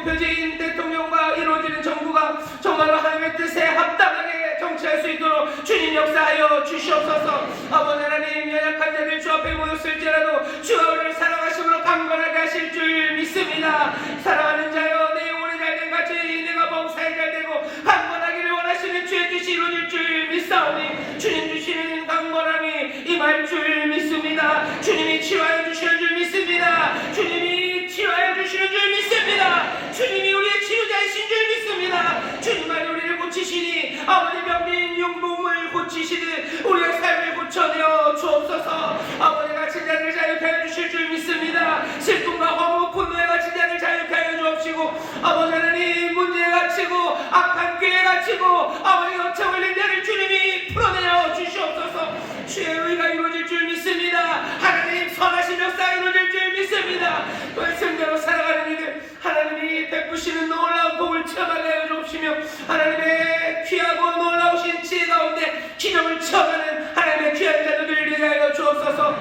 대표적인 대통령과 이루어지는 정부가 정말로 하나님의 뜻에 합당하게 정치할 수 있도록 주님 역사하여 주시옵소서. 아버지 하나님, 연약한 자들 주 앞에 모였을지라도 주가 우리를 사랑하심으로 강건하게 하실 줄 믿습니다. 사랑하는 자여, 내 영혼이 잘된 같이 내가 범사에 잘되고 강건하기를 원하시는 주의 뜻이 이루어질 줄 믿사오니 주님 주시는 강건함이 임할 줄 믿습니다. 주님이 치유하여 주시는 줄 믿습니다. 주님이 치유하여 주시는 줄 믿습니다. 주님이 우리의 치유자이신 줄 믿습니다. 주님만이 우리를 고치시니 아버지 병든 영몸을 고치시듯 우리의 삶을 고쳐내어 주옵소서. 아버지 갇힌 자를 자유케 하여 주실 줄 믿습니다. 슬픔과 허무 분노에 갇힌 자를 자유케 하여 주옵시고, 아버지 하나님 문제에 갇히고 악한 꾀에 갇히고 아버지 여차 올린 자를 주님이 풀어내어 주시옵소서. 주의 의가 이루어질 줄 믿습니다. 하나님 선하신 역사 이루어질 줄 믿습니다. 말씀대로 살아가는 이들 하나님이 베푸시는 놀라운 복을 체험하게 하여 주옵시며, 하나님의 귀하고 놀라우신 지혜 가운데 기적을 체험하는 하나님의 귀한 자들을 되게 하여 주옵소서.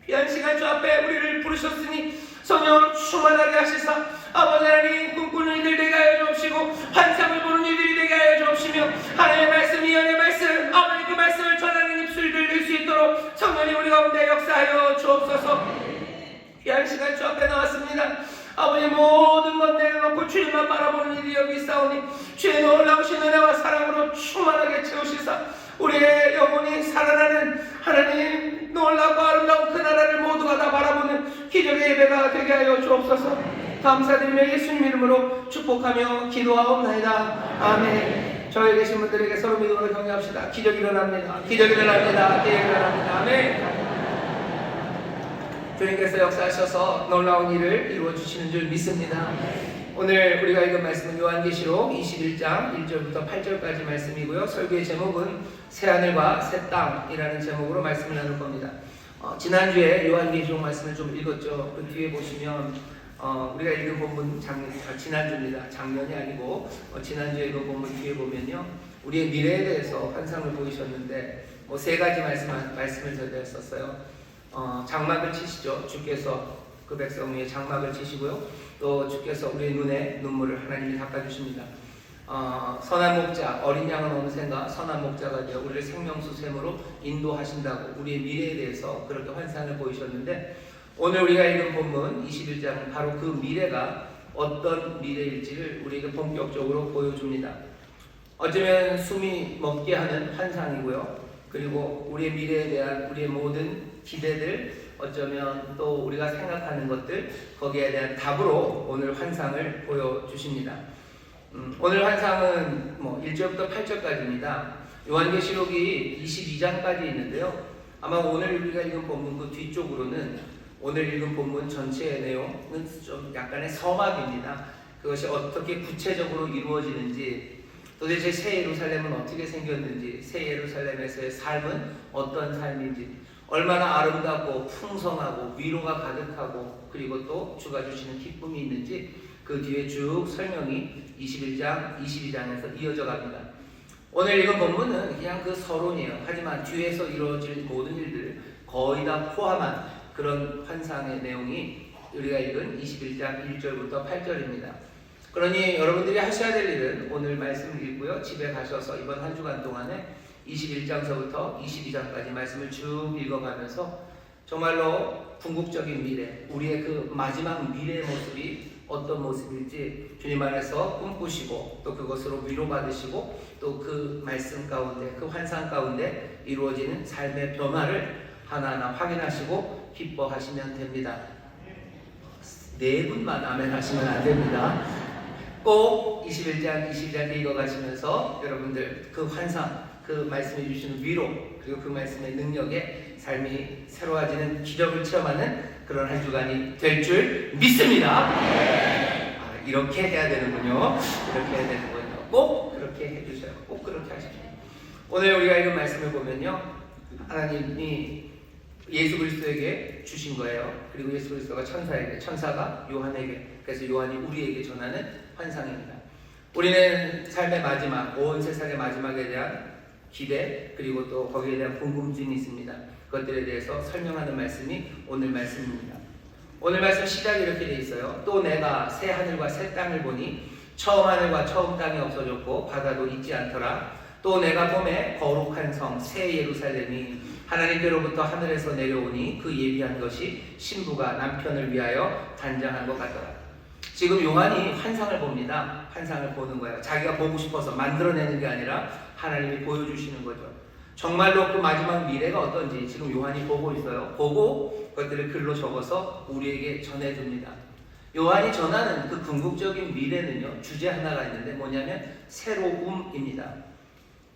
귀한 시간 주 앞에 우리를 부르셨으니 성령으로 충만하게 하시사 아버지 하나님 꿈꾸는 이들 되게 하여 주옵시고, 환상을 보는 이들이 되게 하여 주옵시며, 하나님의 말씀, 예언의 말씀, 아버지 그 말씀을 전하는 입술들 될 수 있도록 성령이 우리 가운데 역사하여 주옵소서. 귀한 시간 주 앞에 나왔습니다. 아버지 모든 것 내려놓고 주님만 바라보는 일이 여기 있사오니 주의 놀라우신 은혜와 사랑으로 충만하게 채우시사 우리의 영혼이 살아나는 하나님 놀랍고 아름다운 그 나라를 모두가 다 바라보는 기적의 예배가 되게 하여 주옵소서. 감사드리며 예수님 이름으로 축복하며 기도하옵나이다. 아멘. 저희 계신 분들에게 서로 믿음으로 격려합시다. 기적이 일어납니다. 기적이 일어납니다. 기적이 일어납니다. 아멘. 주님께서 역사하셔서 놀라운 일을 이루어 주시는 줄 믿습니다. 오늘 우리가 읽은 말씀은 요한계시록 21장 1절부터 8절까지 말씀이고요. 설교의 제목은 새하늘과 새 땅이라는 제목으로 말씀을 나눌 겁니다. 지난주에 요한계시록 말씀을 좀 읽었죠. 그 뒤에 보시면 우리가 읽은 본문 지난주입니다. 작년이 아니고 지난주에 그 본문 뒤에 보면요, 우리의 미래에 대해서 환상을 보이셨는데 세 가지 말씀을 전달했었어요. 장막을 치시죠. 주께서 그 백성 위에 장막을 치시고요. 또 주께서 우리의 눈에 눈물을 하나님이 닦아주십니다. 선한 목자, 어린 양은 온생과 선한 목자가 되어 우리를 생명수샘으로 인도하신다고 우리의 미래에 대해서 그렇게 환상을 보이셨는데, 오늘 우리가 읽은 본문 21장은 바로 그 미래가 어떤 미래일지를 우리에게 본격적으로 보여줍니다. 어쩌면 숨이 멎게 하는 환상이고요. 그리고 우리의 미래에 대한 우리의 모든 기대들, 어쩌면 또 우리가 생각하는 것들, 거기에 대한 답으로 오늘 환상을 보여주십니다. 오늘 환상은 1절부터 8절까지입니다. 요한계시록이 22장까지 있는데요. 아마 오늘 우리가 읽은 본문 그 뒤쪽으로는 오늘 읽은 본문 전체의 내용은 좀 약간의 서막입니다. 그것이 어떻게 구체적으로 이루어지는지, 도대체 새 예루살렘은 어떻게 생겼는지, 새 예루살렘에서의 삶은 어떤 삶인지, 얼마나 아름답고 풍성하고 위로가 가득하고 그리고 또 주가 주시는 기쁨이 있는지 그 뒤에 쭉 설명이 21장, 22장에서 이어져 갑니다. 오늘 읽은 본문은 그냥 그 서론이에요. 하지만 뒤에서 이루어질 모든 일들 거의 다 포함한 그런 환상의 내용이 우리가 읽은 21장 1절부터 8절입니다. 그러니 여러분들이 하셔야 될 일은 오늘 말씀을 읽고요, 집에 가셔서 이번 한 주간 동안에 21장서부터 22장까지 말씀을 쭉 읽어가면서 정말로 궁극적인 미래, 우리의 그 마지막 미래의 모습이 어떤 모습일지 주님 안에서 꿈꾸시고 또 그것으로 위로받으시고 또 그 말씀 가운데, 그 환상 가운데 이루어지는 삶의 변화를 하나하나 확인하시고 기뻐하시면 됩니다. 네 분만 아멘 하시면 안 됩니다. 꼭 21장, 22장 읽어가시면서 여러분들 그 환상, 그 말씀해 주시는 위로, 그리고 그 말씀의 능력에 삶이 새로워지는 기적을 체험하는 그런 한 주간이 될 줄 믿습니다. 이렇게 해야 되는군요. 이렇게 해야 되는군요. 꼭 그렇게 해주셔요. 꼭 그렇게 하십시오. 오늘 우리가 읽은 말씀을 보면요, 하나님이 예수 그리스도에게 주신 거예요. 그리고 예수 그리스도가 천사에게, 천사가 요한에게, 그래서 요한이 우리에게 전하는 환상입니다. 우리는 삶의 마지막, 온 세상의 마지막에 대한 기대, 그리고 또 거기에 대한 궁금증이 있습니다. 그것들에 대해서 설명하는 말씀이 오늘 말씀입니다. 오늘 말씀 시작이 이렇게 돼 있어요. 또 내가 새 하늘과 새 땅을 보니 처음 하늘과 처음 땅이 없어졌고 바다도 있지 않더라. 또 내가 봄에 거룩한 성 새 예루살렘이 하나님께로부터 하늘에서 내려오니 그 예비한 것이 신부가 남편을 위하여 단장한 것 같더라. 지금 요한이 환상을 봅니다. 환상을 보는 거예요. 자기가 보고 싶어서 만들어내는 게 아니라 하나님이 보여주시는 거죠. 정말로 그 마지막 미래가 어떤지 지금 요한이 보고 있어요. 보고 그것들을 글로 적어서 우리에게 전해줍니다. 요한이 전하는 그 궁극적인 미래는요, 주제 하나가 있는데 뭐냐면 새로움입니다.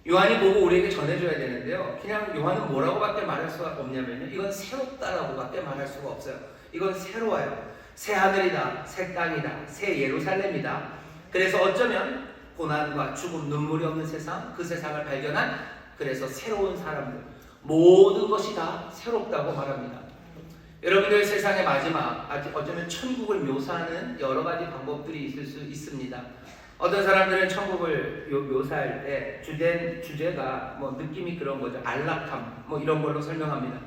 요한이 보고 우리에게 전해줘야 되는데요, 그냥 요한은 뭐라고밖에 말할 수가 없냐면요, 이건 새롭다라고밖에 말할 수가 없어요. 이건 새로워요. 새 하늘이다, 새 땅이다, 새 예루살렘이다. 그래서 어쩌면 고난과 죽음, 눈물이 없는 세상, 그 세상을 발견한, 그래서 새로운 사람들, 모든 것이 다 새롭다고 말합니다. 여러분들, 세상의 마지막, 어쩌면 천국을 묘사하는 여러 가지 방법들이 있을 수 있습니다. 어떤 사람들은 천국을 묘사할 때 주제가 뭐 느낌이 그런 거죠. 안락함, 뭐 이런 걸로 설명합니다.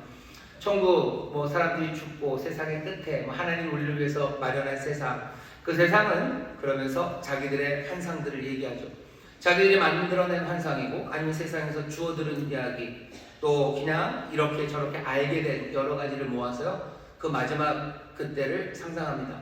천국, 뭐 사람들이 죽고 세상의 끝에 뭐 하나님 우리를 위해서 마련한 세상, 그 세상은 그러면서 자기들의 환상들을 얘기하죠. 자기들이 만들어낸 환상이고, 아니면 세상에서 주워들은 이야기, 또 그냥 이렇게 저렇게 알게 된 여러 가지를 모아서요, 그 마지막 그때를 상상합니다.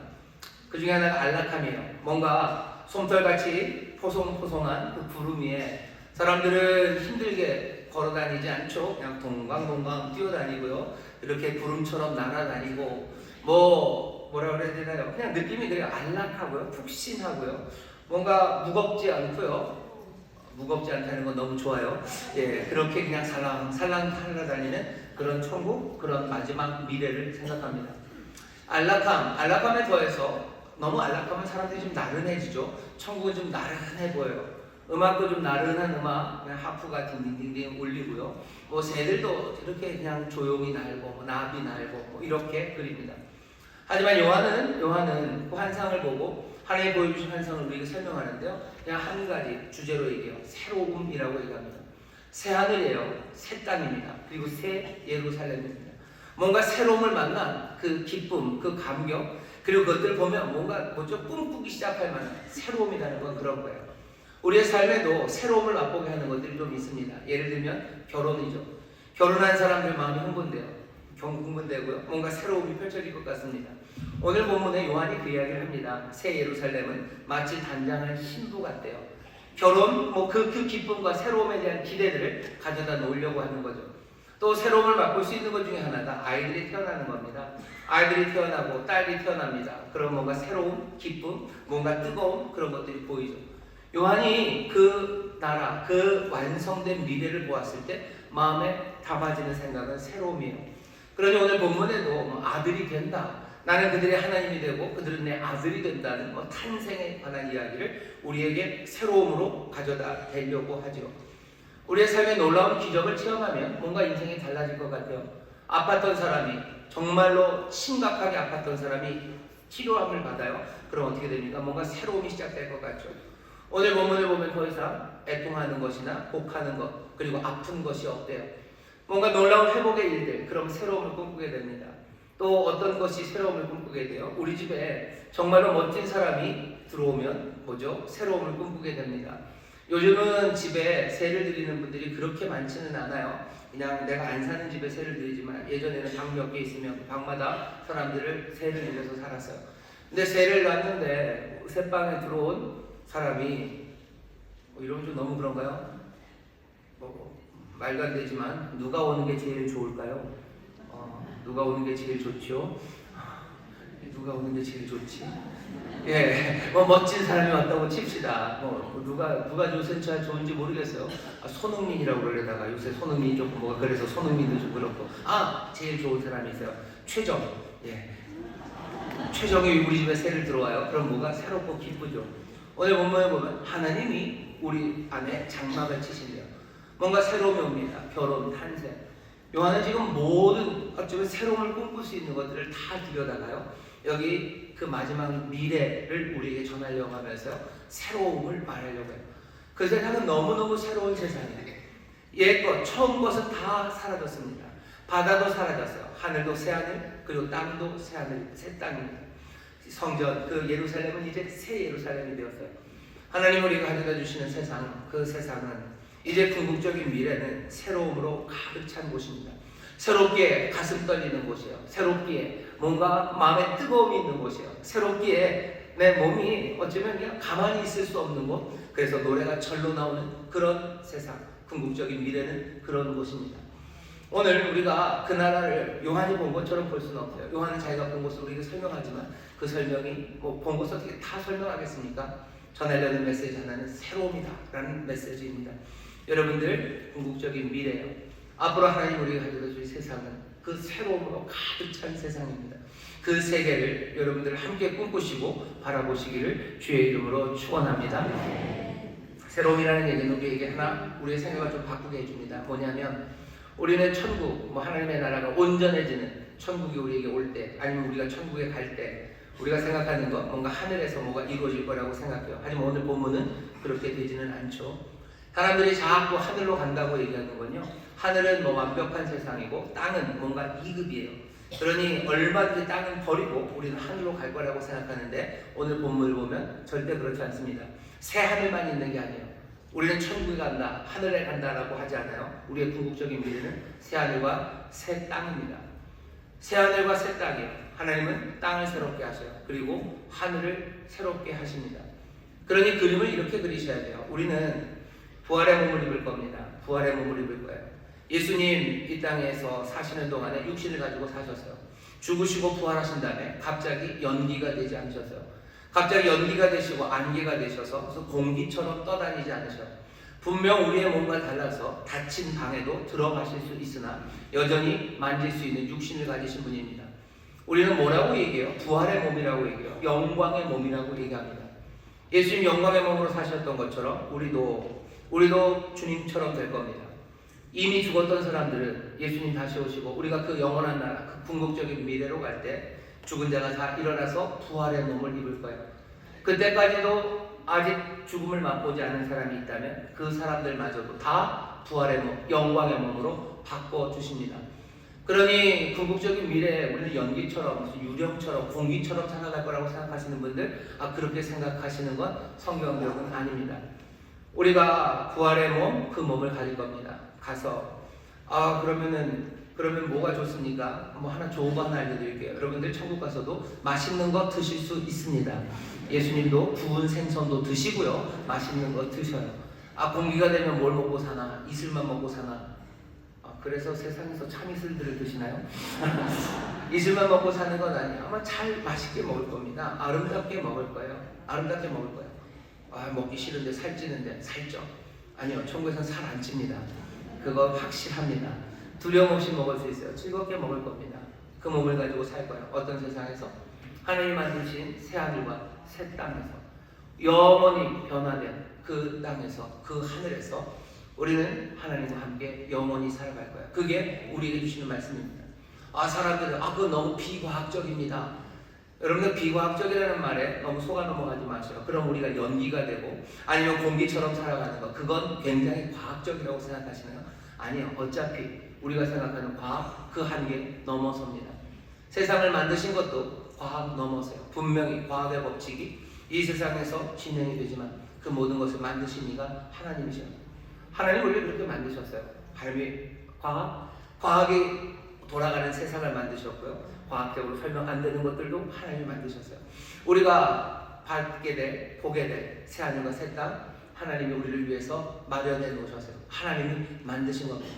그 중에 하나가 안락함이에요. 뭔가 솜털같이 포송포송한 그 구름 위에 사람들은 힘들게 걸어다니지 않죠. 그냥 동강동강 뛰어다니고요, 이렇게 구름처럼 날아다니고, 뭐라 그래야 되나요? 그냥 느낌이 그래요. 안락하고요, 푹신하고요, 뭔가 무겁지 않고요. 무겁지 않다는 건 너무 좋아요. 예, 그렇게 그냥 살랑살랑 달려다니는 그런 천국, 그런 마지막 미래를 생각합니다. 안락함에 더해서, 너무 안락하면 사람들이 좀 나른해지죠. 천국은 좀 나른해 보여요. 음악도 좀 나른한 음악, 그냥 하프가 딩딩딩딩 울리고요. 뭐 새들도 이렇게 그냥 조용히 날고, 뭐 나비 날고, 뭐 이렇게 그립니다. 하지만 요한은 그 환상을 보고 하나님이 보여주신 환상을 우리에게 설명하는데요, 그냥 한 가지 주제로 얘기해요. 새로움이라고 얘기합니다. 새 하늘이에요. 새 땅입니다. 그리고 새 예루살렘입니다. 뭔가 새로움을 만난 그 기쁨, 그 감격, 그리고 그것들을 보면 뭔가 꿈꾸기 시작할 만한 새로움이라는 건 그런 거예요. 우리의 삶에도 새로움을 맛보게 하는 것들이 좀 있습니다. 예를 들면 결혼이죠. 결혼한 사람들 마음이 흥분되고요, 뭔가 새로움이 펼쳐질 것 같습니다. 오늘 본문에 요한이 그 이야기를 합니다. 새 예루살렘은 마치 단장한 신부 같대요. 결혼, 그 기쁨과 새로움에 대한 기대들을 가져다 놓으려고 하는 거죠. 또 새로움을 맛볼 수 있는 것 중에 하나가 아이들이 태어나는 겁니다. 아이들이 태어나고 딸이 태어납니다. 그럼 뭔가 새로움, 기쁨, 뭔가 뜨거움, 그런 것들이 보이죠. 요한이 그 나라, 그 완성된 미래를 보았을 때 마음에 담아지는 생각은 새로움이에요. 그러니 오늘 본문에도 아들이 된다, 나는 그들의 하나님이 되고 그들은 내 아들이 된다는 탄생에 관한 이야기를 우리에게 새로움으로 가져다 대려고 하죠. 우리의 삶에 놀라운 기적을 체험하면 뭔가 인생이 달라질 것 같아요. 아팠던 사람이, 정말로 심각하게 아팠던 사람이 치료함을 받아요. 그럼 어떻게 됩니까? 뭔가 새로움이 시작될 것 같죠. 오늘 본문을 보면 더 이상 애통하는 것이나 곡하는 것, 그리고 아픈 것이 없대요. 뭔가 놀라운 회복의 일들, 그럼 새로움을 꿈꾸게 됩니다. 또 어떤 것이 새로움을 꿈꾸게 돼요? 우리 집에 정말로 멋진 사람이 들어오면 새로움을 꿈꾸게 됩니다. 요즘은 집에 세를 드리는 분들이 그렇게 많지는 않아요. 그냥 내가 안 사는 집에 세를 드리지만, 예전에는 방 몇 개 있으면 그 방마다 사람들을 세를 드려서 살았어요. 근데 세를 놨는데 새방에 들어온 사람이, 이러면 좀 너무 그런가요? 말도 안 되지만 누가 오는 게 제일 좋을까요? 누가 오는 게 제일 좋죠? 누가 오는 게 제일 좋지? 예, 멋진 사람이 왔다고 칩시다. 누가 요새 좋은지 모르겠어요. 손흥민이라고 그러려다가 요새 손흥민이 조금 그래서 손흥민도 좀 그렇고. 제일 좋은 사람이 있어요. 최정. 예. 최정이 우리 집에 새를 들어와요. 그럼 뭐가 새롭고 기쁘죠. 오늘 본문에 보면 하나님이 우리 안에 장막을 치신대요. 뭔가 새로움이 옵니다. 결혼, 탄생. 요한은 지금 모든 어쩌면 새로움을 꿈꿀 수 있는 것들을 다 들여다가요, 여기 그 마지막 미래를 우리에게 전하려고 하면서요, 새로움을 말하려고 해요. 그 세상은 너무너무 새로운 세상이에요. 옛것, 처음 것은 다 사라졌습니다. 바다도 사라졌어요. 하늘도 새 하늘, 그리고 땅도 새 하늘, 새 땅입니다. 성전, 그 예루살렘은 이제 새 예루살렘이 되었어요. 하나님 우리가 가져다 주시는 세상, 그 세상은 이제 궁극적인 미래는 새로움으로 가득 찬 곳입니다. 새롭게 가슴 떨리는 곳이에요. 새롭게 뭔가 마음에 뜨거움이 있는 곳이에요. 새롭게 내 몸이 어쩌면 그냥 가만히 있을 수 없는 곳. 그래서 노래가 절로 나오는 그런 세상, 궁극적인 미래는 그런 곳입니다. 오늘 우리가 그 나라를 요한이 본 것처럼 볼 수는 없어요. 요한은 자기가 본 것을 우리에게 설명하지만 그 설명이 본 것을 어떻게 다 설명하겠습니까? 전하려는 메시지 하나는 새로움이다 라는 메시지입니다. 여러분들, 궁극적인 미래요. 앞으로 하나님 우리가 가져다 줄 세상은 그 새로움으로 가득 찬 세상입니다. 그 세계를 여러분들 함께 꿈꾸시고 바라보시기를 주의 이름으로 축원합니다. 새로움이라는 얘기는 우리에게 하나 우리의 생각을 좀 바꾸게 해줍니다. 뭐냐면 우리는 천국, 하나님의 나라가 온전해지는 천국이 우리에게 올 때, 아니면 우리가 천국에 갈 때 우리가 생각하는 것, 뭔가 하늘에서 뭐가 이루어질 거라고 생각해요. 하지만 오늘 본문은 그렇게 되지는 않죠. 사람들이 자꾸 하늘로 간다고 얘기하는 건요, 하늘은 완벽한 세상이고 땅은 뭔가 2급이에요. 그러니 얼마든지 땅은 버리고 우리는 하늘로 갈 거라고 생각하는데 오늘 본문을 보면 절대 그렇지 않습니다. 새 하늘만 있는 게 아니에요. 우리는 천국에 간다, 하늘에 간다라고 하지 않아요. 우리의 궁극적인 미래는 새 하늘과 새 땅입니다. 새 하늘과 새 땅이에요. 하나님은 땅을 새롭게 하셔요. 그리고 하늘을 새롭게 하십니다. 그러니 그림을 이렇게 그리셔야 돼요. 우리는 부활의 몸을 입을 겁니다. 부활의 몸을 입을 거예요. 예수님 이 땅에서 사시는 동안에 육신을 가지고 사셨어요. 죽으시고 부활하신 다음에 갑자기 연기가 되지 않으셨어요. 갑자기 연기가 되시고 안개가 되셔서 그래서 공기처럼 떠다니지 않으셔요. 분명 우리의 몸과 달라서 닫힌 방에도 들어가실 수 있으나 여전히 만질 수 있는 육신을 가지신 분입니다. 우리는 뭐라고 얘기해요? 부활의 몸이라고 얘기해요. 영광의 몸이라고 얘기합니다. 예수님 영광의 몸으로 사셨던 것처럼 우리도 주님처럼 될 겁니다. 이미 죽었던 사람들은 예수님 다시 오시고 우리가 그 영원한 나라, 그 궁극적인 미래로 갈 때 죽은 자가 다 일어나서 부활의 몸을 입을 거예요. 그때까지도 아직 죽음을 맛보지 않은 사람이 있다면 그 사람들마저도 다 부활의 몸, 영광의 몸으로 바꿔주십니다. 그러니 궁극적인 미래에 우리는 연기처럼, 무슨 유령처럼, 공기처럼 살아갈 거라고 생각하시는 분들, 그렇게 생각하시는 건 성경적은 아닙니다. 우리가 부활의 몸, 그 몸을 가질 겁니다. 가서 그러면 뭐가 좋습니까? 하나 좋은 거 하나 알려드릴게요. 여러분들 천국 가서도 맛있는 거 드실 수 있습니다. 예수님도 구운 생선도 드시고요, 맛있는 거 드셔요. 공기가 되면 뭘 먹고 사나? 이슬만 먹고 사나? 그래서 세상에서 참이슬들을 드시나요? 이슬만 먹고 사는 건 아니에요. 아마 잘 맛있게 먹을 겁니다. 아름답게 먹을 거예요. 아름답게 먹을 거예요. 먹기 싫은데 살찌는데 살쪄. 아니요, 천국에서는 살 안 찝니다. 그거 확실합니다. 두려움 없이 먹을 수 있어요. 즐겁게 먹을 겁니다. 그 몸을 가지고 살 거예요. 어떤 세상에서? 하나님이 만드신 새 하늘과 새 땅에서 영원히 변화된 그 땅에서, 그 하늘에서 우리는 하나님과 함께 영원히 살아갈 거예요. 그게 우리에게 주시는 말씀입니다. 사람들은 그거 너무 비과학적입니다. 여러분들, 비과학적이라는 말에 너무 속아 넘어가지 마세요. 그럼 우리가 연기가 되고 아니면 공기처럼 살아가는 거, 그건 굉장히 과학적이라고 생각하시나요? 아니요. 어차피 우리가 생각하는 과학, 그 한계 넘어섭니다. 세상을 만드신 것도 과학 넘어서요. 분명히 과학의 법칙이 이 세상에서 진행이 되지만 그 모든 것을 만드신 이가 하나님이셔요. 하나님 원래 그렇게 만드셨어요. 과학이 돌아가는 세상을 만드셨고요. 과학적으로 설명 안 되는 것들도 하나님이 만드셨어요. 우리가 보게 될 새 하늘과 새 땅, 하나님이 우리를 위해서 마련해 놓으셨어요. 하나님이 만드신 겁니다.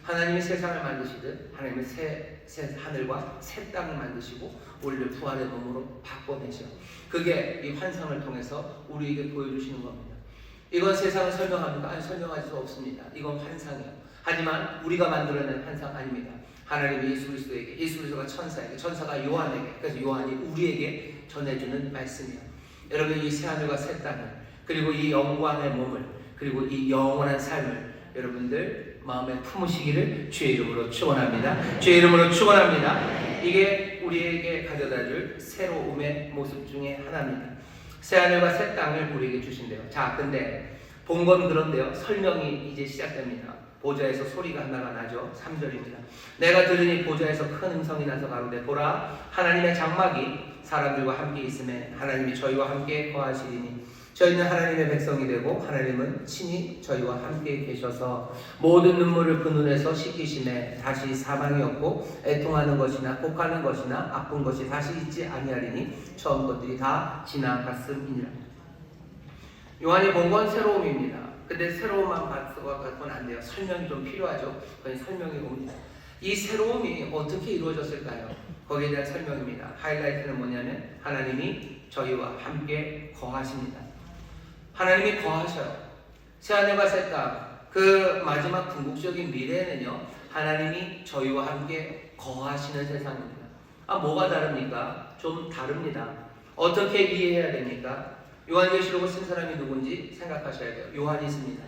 하나님이 세상을 만드시듯 하나님은 새 하늘과 새 땅을 만드시고 우리를 부활의 몸으로 바꿔내셔. 그게 이 환상을 통해서 우리에게 보여주시는 겁니다. 이건 세상을 설명합니까? 아니, 설명할 수 없습니다. 이건 환상이에요. 하지만 우리가 만들어낸 환상 아닙니다. 하나님이 예수 그리스도에게, 예수 그리스도가 천사에게, 천사가 요한에게, 그래서 요한이 우리에게 전해주는 말씀이에요. 여러분, 이 새 하늘과 새 땅을, 그리고 이 영광의 몸을, 그리고 이 영원한 삶을 여러분들 마음에 품으시기를 주의 이름으로 축원합니다. 주의 이름으로 축원합니다. 이게 우리에게 가져다줄 새로움의 모습 중에 하나입니다. 새 하늘과 새 땅을 우리에게 주신대요. 자, 근데 본 건 그런데요, 설명이 이제 시작됩니다. 보좌에서 소리가 하나가 나죠. 3절입니다. 내가 들으니 보좌에서 큰 음성이 나서 가로되 보라 하나님의 장막이 사람들과 함께 있음에 하나님이 저희와 함께 거하시리니 저희는 하나님의 백성이 되고 하나님은 친히 저희와 함께 계셔서 모든 눈물을 그 눈에서 씻기심에 다시 사망이 없고 애통하는 것이나 곡하는 것이나 아픈 것이 다시 있지 아니하리니 처음 것들이 다 지나갔음이니라. 요한이 본 건 새로움입니다. 근데 새로움만 갖고는 안 돼요. 설명이 좀 필요하죠. 거기 설명이 옵니다. 이 새로움이 어떻게 이루어졌을까요? 거기에 대한 설명입니다. 하이라이트는 뭐냐면 하나님이 저희와 함께 거하십니다. 하나님이 거하셔요. 새하늘과 새 땅, 그 마지막 궁극적인 미래에는요, 하나님이 저희와 함께 거하시는 세상입니다. 뭐가 다릅니까? 좀 다릅니다. 어떻게 이해해야 됩니까? 요한계시록을 쓴 사람이 누군지 생각하셔야 돼요. 요한이 있습니다.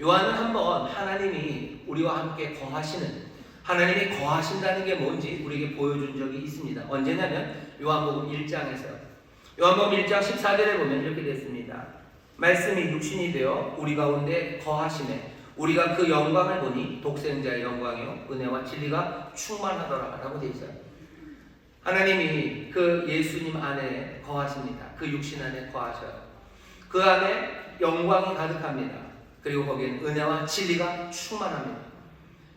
요한은 한번 하나님이 우리와 함께 거하시는, 하나님이 거하신다는 게 뭔지 우리에게 보여준 적이 있습니다. 언제냐면 요한복음 1장에서요. 요한복음 1장 14절에 보면 이렇게 됐습니다. 말씀이 육신이 되어 우리 가운데 거하시네 우리가 그 영광을 보니 독생자의 영광이요 은혜와 진리가 충만하더라 라고 되어 있어요. 하나님이 그 예수님 안에 거하십니다. 그 육신 안에 거하셔요. 그 안에 영광이 가득합니다. 그리고 거기에는 은혜와 진리가 충만합니다.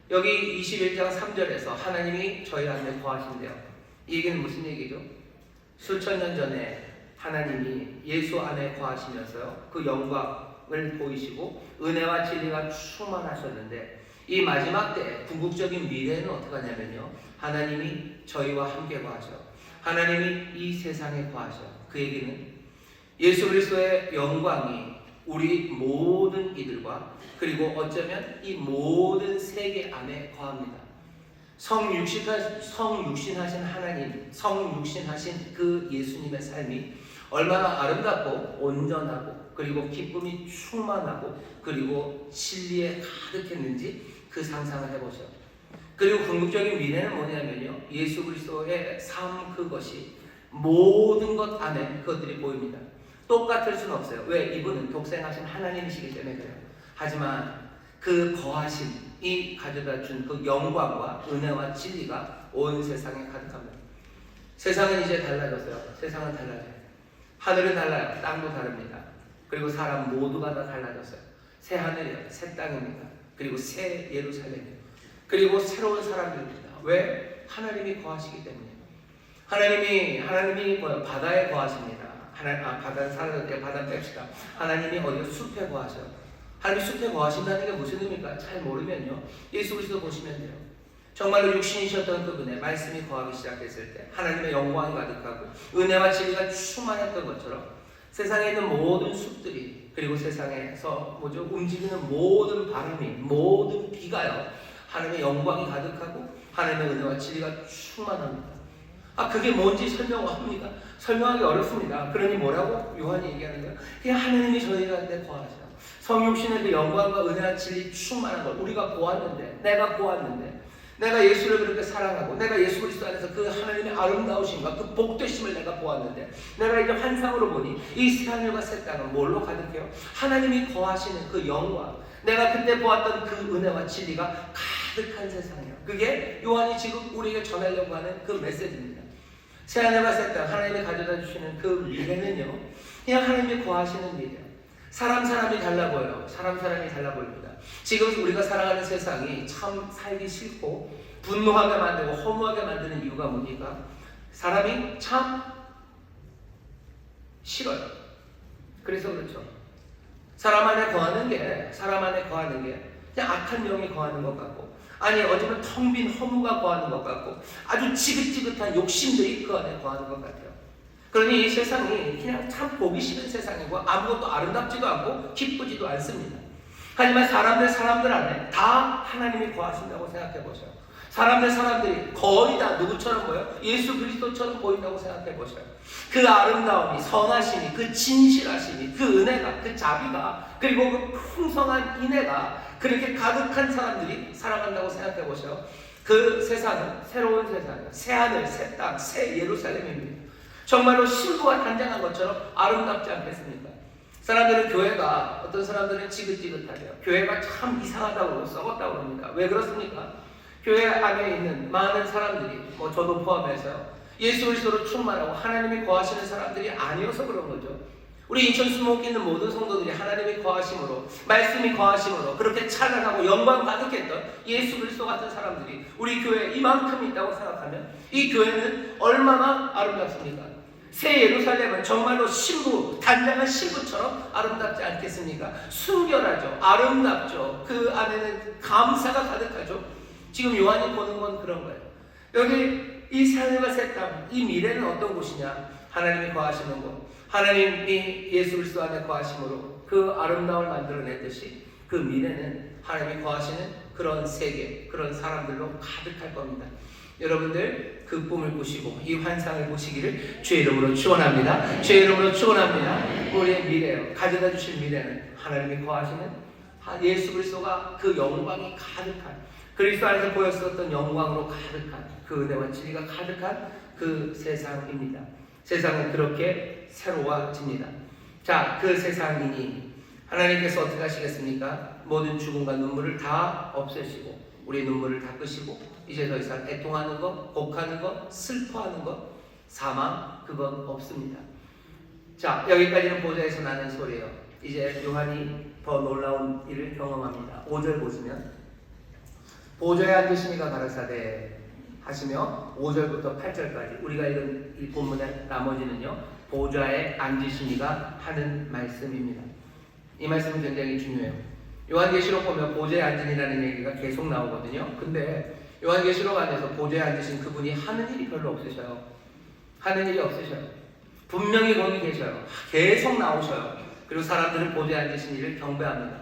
여기 21장 3절에서 하나님이 저희 안에 거하신대요. 이 얘기는 무슨 얘기죠? 수천 년 전에 하나님이 예수 안에 거하시면서요, 그 영광을 보이시고 은혜와 진리가 충만하셨는데 이 마지막 때 궁극적인 미래는 어떻게 하냐면요, 하나님이 저희와 함께 거하셔. 하나님이 이 세상에 거하셔. 그 얘기는 예수 그리스도의 영광이 우리 모든 이들과 그리고 어쩌면 이 모든 세계 안에 거합니다. 성육신하신 하나님, 성육신하신 그 예수님의 삶이 얼마나 아름답고 온전하고 그리고 기쁨이 충만하고 그리고 진리에 가득했는지 그 상상을 해보죠. 그리고 궁극적인 미래는 뭐냐면요, 예수 그리스도의 삶 그것이 모든 것 안에 그것들이 보입니다. 똑같을 수는 없어요. 왜? 이분은 독생하신 하나님이시기 때문에 그래요. 하지만 그 거하심이 가져다 준 그 영광과 은혜와 진리가 온 세상에 가득합니다. 세상은 이제 달라졌어요. 세상은 달라져요. 하늘은 달라요. 땅도 다릅니다. 그리고 사람 모두가 다 달라졌어요. 새 하늘이요, 새 땅입니다. 그리고 새 예루살렘이요. 그리고 새로운 사람들입니다. 왜? 하나님이 거하시기 때문이에요. 하나님이 바다에 거하십니다. 바다는 사라졌대요. 바다 뺍시다. 하나님이 어디요? 숲에 거하셔요. 하나님이 숲에 거하신다는 게 무슨 의미입니까? 잘 모르면요, 예수 그리스도 보시면 돼요. 정말로 육신이셨던 그분의 말씀이 거하기 시작했을 때 하나님의 영광이 가득하고 은혜와 진리가 충만했던 것처럼 세상에 있는 모든 숲들이 그리고 세상에서 움직이는 모든 바람이 모든 비가요, 하나님의 영광이 가득하고 하나님의 은혜와 진리가 충만합니다. 그게 뭔지 설명합니까? 설명하기 어렵습니다. 그러니 뭐라고 요한이 얘기하는 거예요? 그냥 하나님이 저희한테 거하셔. 성육신의 그 영광과 은혜와 진리 충만한 걸 우리가 보았는데, 내가 보았는데, 내가 예수를 그렇게 사랑하고 내가 예수 그리스도 안에서 그 하나님의 아름다우심과 그 복되심을 내가 보았는데, 내가 이제 환상으로 보니 이 새하늘과 새 땅은 뭘로 가득해요? 하나님이 거하시는 그 영광, 내가 그때 보았던 그 은혜와 진리가 가득한 세상이에요. 그게 요한이 지금 우리에게 전하려고 하는 그 메시지입니다. 새하늘과 새 땅, 하나님이 가져다 주시는 그 미래는요, 그냥 하나님이 거하시는 미래예요. 사람이 달라 보여요. 사람이 달라 보입니다. 지금 우리가 살아가는 세상이 참 살기 싫고 분노하게 만들고 허무하게 만드는 이유가 뭡니까? 사람이 참 싫어요. 그래서 그렇죠. 사람 안에 거하는 게 그냥 악한 영이 거하는 것 같고, 아니 어쩌면 텅 빈 허무가 거하는 것 같고, 아주 지긋지긋한 욕심들이 그 안에 거하는 것 같아요. 그러니 이 세상이 그냥 참 보기 싫은 세상이고 아무것도 아름답지도 않고 기쁘지도 않습니다. 하지만 사람들 안에 다 하나님이 거하신다고 생각해 보셔요. 사람들이 거의 다 누구처럼 보여요? 예수 그리스도처럼 보인다고 생각해 보셔요. 그 아름다움이, 선하심이, 그 진실하심이, 그 은혜가, 그 자비가, 그리고 그 풍성한 인애가 그렇게 가득한 사람들이 살아간다고 생각해 보셔요. 그 세상은 새로운 세상이에요. 새 하늘, 새 땅, 새 예루살렘입니다. 정말로 신부가 단장한 것처럼 아름답지 않겠습니까? 사람들은 교회가, 어떤 사람들은 지긋지긋하대요. 교회가 참 이상하다고 썩었다고 합니다. 왜 그렇습니까? 교회 안에 있는 많은 사람들이, 저도 포함해서요, 예수 그리스도로 충만하고 하나님이 거하시는 사람들이 아니어서 그런 거죠. 우리 인천 수목에 있는 모든 성도들이 하나님이 거하심으로, 말씀이 거하심으로 그렇게 찬양하고 영광 가득했던 예수 그리스도 같은 사람들이 우리 교회에 이만큼 있다고 생각하면 이 교회는 얼마나 아름답습니까? 새 예루살렘은 정말로 신부, 단장한 신부처럼 아름답지 않겠습니까? 순결하죠. 아름답죠. 그 안에는 감사가 가득하죠. 지금 요한이 보는 건 그런 거예요. 여기 이 새하늘과 새 땅, 이 미래는 어떤 곳이냐? 하나님이 거하시는 곳. 하나님이 예수 그리스도 안에 거하심으로 그 아름다움을 만들어냈듯이 그 미래는 하나님이 거하시는 그런 세계, 그런 사람들로 가득할 겁니다. 여러분들 그 꿈을 꾸시고 이 환상을 보시기를 주의 이름으로 축원합니다. 주의 이름으로 축원합니다. 우리의 미래요, 가져다 주실 미래는 하나님이 거하시는 예수 그리스도가 그 영광이 가득한, 그리스도 안에서 보였었던 영광으로 가득한, 그 은혜와 진리가 가득한 그 세상입니다. 세상은 그렇게 새로워집니다. 자, 그 세상이니 하나님께서 어떻게 하시겠습니까? 모든 죽음과 눈물을 다 없애시고 우리의 눈물을 닦으시고 이제 더 이상 애통하는 것, 곡하는 것, 슬퍼하는 것, 사망, 그건 없습니다. 자, 여기까지는 보좌에서 나는 소리예요. 이제 요한이 더 놀라운 일을 경험합니다. 5절 보시면 보좌에 앉으시니가 가라사대 하시며 5절부터 8절까지 우리가 읽은 이 본문의 나머지는요, 보좌에 앉으시니가 하는 말씀입니다. 이 말씀은 굉장히 중요해요. 요한계시록 보면 보좌에 앉으니라는 얘기가 계속 나오거든요. 근데 요한계시록 안에서 보좌에 앉으신 그분이 하는 일이 별로 없으셔요. 하는 일이 없으셔요. 분명히 거기 계셔요. 계속 나오셔요. 그리고 사람들은 보좌에 앉으신 이를 경배합니다.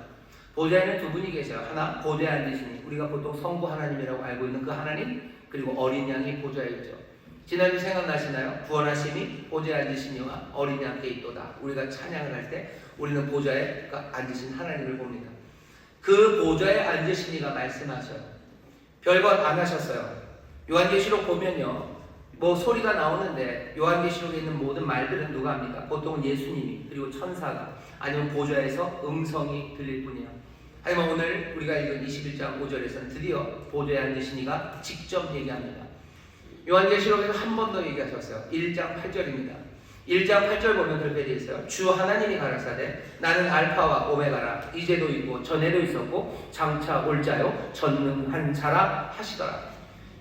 보좌에는 두 분이 계셔요. 하나, 보좌에 앉으시니, 우리가 보통 성부 하나님이라고 알고 있는 그 하나님, 그리고 어린 양이 보좌에 있죠. 지난주 생각나시나요? 구원하심이 보좌에 앉으시니와 어린 양께 있도다. 우리가 찬양을 할 때 우리는 보좌에 앉으신 하나님을 봅니다. 그 보좌에 앉으시니가 말씀하셔요. 별것 안 하셨어요. 요한계시록 보면요, 소리가 나오는데 요한계시록에 있는 모든 말들은 누가 합니까? 보통은 예수님이, 그리고 천사가, 아니면 보좌에서 음성이 들릴 뿐이에요. 하지만 오늘 우리가 읽은 21장 5절에서는 드디어 보좌에 앉으시니가 직접 얘기합니다. 요한계시록에서 한 번 더 얘기하셨어요. 1장 8절입니다. 1장 8절 보면 그렇게 되어 있어요. 주 하나님이 가라사대 나는 알파와 오메가라, 이제도 있고 전에도 있었고 장차 올 자요 전능한 자라 하시더라.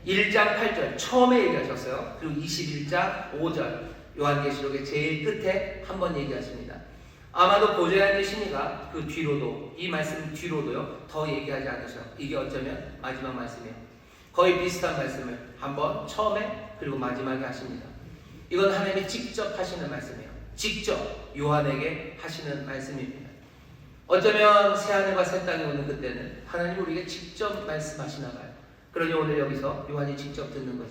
1장 8절 처음에 얘기하셨어요. 그리고 21장 5절 요한계시록의 제일 끝에 한 번 얘기하십니다. 아마도 보좌에 앉으시니가 그 뒤로도, 이 말씀 뒤로도요 더 얘기하지 않으셔요. 이게 어쩌면 마지막 말씀이에요. 거의 비슷한 말씀을 한번 처음에 그리고 마지막에 하십니다. 이건 하나님이 직접 하시는 말씀이에요. 직접 요한에게 하시는 말씀입니다. 어쩌면 새하늘과 새 땅이 오는 그때는 하나님이 우리에게 직접 말씀하시나 봐요. 그러니 오늘 여기서 요한이 직접 듣는 거죠.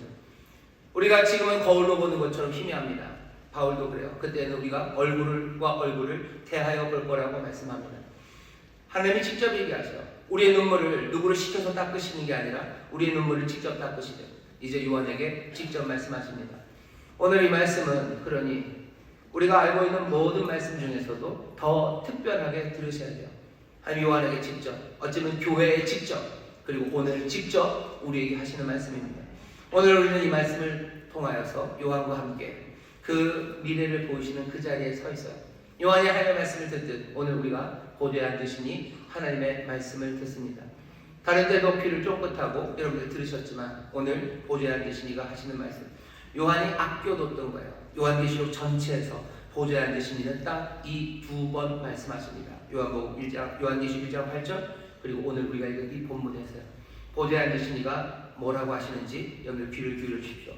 우리가 지금은 거울로 보는 것처럼 희미합니다. 바울도 그래요. 그때는 우리가 얼굴과 얼굴을 대하여 볼 거라고 말씀합니다. 하나님이 직접 얘기하셔요. 우리의 눈물을 누구를 시켜서 닦으시는 게 아니라 우리의 눈물을 직접 닦으시죠. 이제 요한에게 직접 말씀하십니다. 오늘 이 말씀은 그러니 우리가 알고 있는 모든 말씀 중에서도 더 특별하게 들으셔야 돼요. 하나님 요한에게 직접, 어쩌면 교회에 직접, 그리고 오늘 직접 우리에게 하시는 말씀입니다. 오늘 우리는 이 말씀을 통하여서 요한과 함께 그 미래를 보이시는 그 자리에 서 있어요. 요한이 하나님의 말씀을 듣듯 오늘 우리가 보좌에 앉으시니 하나님의 말씀을 듣습니다. 다른 데도 귀를 쫑긋하고 여러분들 들으셨지만 오늘 보좌에 앉으시니가 하시는 말씀, 요한이 아껴뒀던 거예요. 요한계시록 전체에서 보좌에 앉으시니는 딱 이 두 번 말씀하십니다. 요한계시록 1장 8절, 그리고 오늘 우리가 읽은 이 본문에서요. 보좌에 앉으시니가 뭐라고 하시는지 여러분들 귀를 기울여 주십시오.